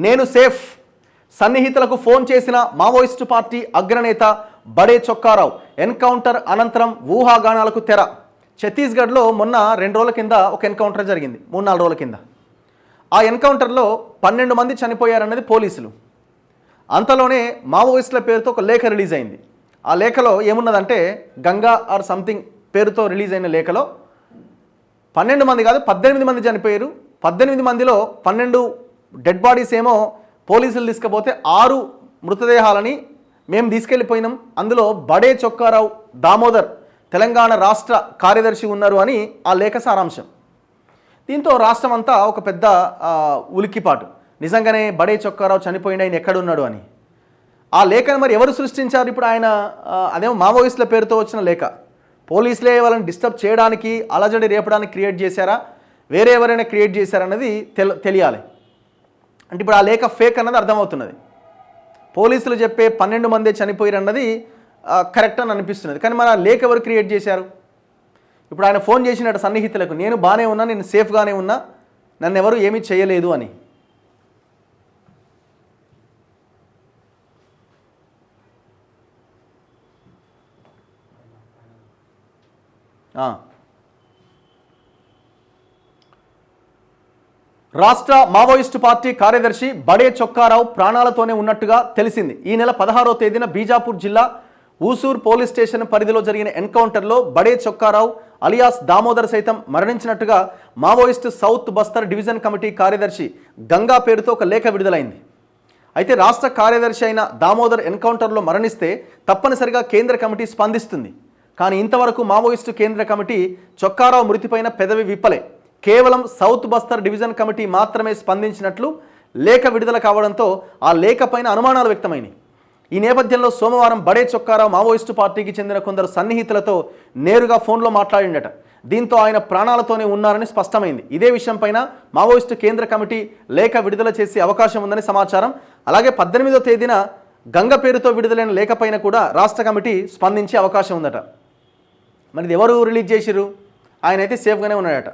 నేను safe, సన్నిహితులకు phone చేసిన Maoist party అగ్రనేత బడే చొక్కారావు. ఎన్కౌంటర్ అనంతరం ఊహాగానాలకు తెర. ఛత్తీస్గఢ్లో మొన్న 2 రోజుల కింద ఒక ఎన్కౌంటర్ జరిగింది, 3-4 రోజుల కింద. ఆ ఎన్కౌంటర్లో 12 మంది చనిపోయారన్నది పోలీసులు. అంతలోనే మావోయిస్టుల పేరుతో ఒక లేఖ రిలీజ్ అయింది. ఆ లేఖలో ఏమున్నదంటే గంగా ఆర్ సంథింగ్ పేరుతో రిలీజ్ అయిన లేఖలో 12 మంది కాదు 18 మంది చనిపోయారు. 18 మందిలో 12 డెడ్ బాడీస్ ఏమో పోలీసులు తీసుకుపోతే 6 మృతదేహాలని మేము తీసుకెళ్ళిపోయినాం. అందులో బడే చొక్కారావు దామోదర్ తెలంగాణ రాష్ట్ర కార్యదర్శి ఉన్నారు అని ఆ లేఖ సారాంశం. దీంతో రాష్ట్రం అంతా ఒక పెద్ద ఉలిక్కిపాటు. నిజంగానే బడే చొక్కారావు చనిపోయింది, ఆయన ఎక్కడున్నాడు అని. ఆ లేఖను మరి ఎవరు సృష్టించారు? ఇప్పుడు ఆయన అదేమో మావోయిస్టుల పేరుతో వచ్చిన లేఖ. పోలీసులే వాళ్ళని డిస్టర్బ్ చేయడానికి, అలజడి రేపడానికి క్రియేట్ చేశారా, వేరే ఎవరైనా క్రియేట్ చేశారన్నది తెలియాలి. అంటే ఇప్పుడు ఆ లేఖ ఫేక్ అన్నది అర్థమవుతున్నది. పోలీసులు చెప్పే 12 మందే చనిపోయారు అన్నది కరెక్ట్ అని అనిపిస్తున్నది. కానీ మన లేఖ ఎవరు క్రియేట్ చేశారు? ఇప్పుడు ఆయన ఫోన్ చేసినట్టు సన్నిహితులకు, నేను బాగానే ఉన్నా, నేను సేఫ్గానే ఉన్నా, నన్ను ఎవరు ఏమీ చేయలేదు అని. రాష్ట్ర మావోయిస్టు పార్టీ కార్యదర్శి బడే చొక్కారావు ప్రాణాలతోనే ఉన్నట్టుగా తెలిసింది. ఈ నెల 16వ తేదీన బీజాపూర్ జిల్లా ఊసూర్ పోలీస్ స్టేషన్ పరిధిలో జరిగిన ఎన్కౌంటర్లో బడే చొక్కారావు అలియాస్ దామోదర్ సైతం మరణించినట్టుగా Maoist south Bastar division committee కార్యదర్శి గంగా పేరుతో ఒక లేఖ విడుదలైంది. అయితే రాష్ట్ర కార్యదర్శి అయిన దామోదర్ ఎన్కౌంటర్లో మరణిస్తే తప్పనిసరిగా కేంద్ర కమిటీ స్పందిస్తుంది. కానీ ఇంతవరకు మావోయిస్టు కేంద్ర కమిటీ చొక్కారావు మృతిపైన పెదవి విప్పలే. కేవలం సౌత్ బస్తర్ డివిజన్ కమిటీ మాత్రమే స్పందించినట్లు లేఖ విడుదల కావడంతో ఆ లేఖ పైన అనుమానాలు వ్యక్తమైనాయి. ఈ నేపథ్యంలో సోమవారం బడే చొక్కారావు మావోయిస్టు పార్టీకి చెందిన కొందరు సన్నిహితులతో నేరుగా ఫోన్లో మాట్లాడిండట. దీంతో ఆయన ప్రాణాలతోనే ఉన్నారని స్పష్టమైంది. ఇదే విషయంపైన మావోయిస్టు కేంద్ర కమిటీ లేఖ విడుదల చేసే అవకాశం ఉందని సమాచారం. అలాగే 18వ తేదీన గంగ పేరుతో విడుదలైన లేఖపైన కూడా రాష్ట్ర కమిటీ స్పందించే అవకాశం ఉందట. మరి ఇది ఎవరు రిలీజ్ చేసిరు? ఆయన అయితే సేఫ్గానే ఉన్నాడట.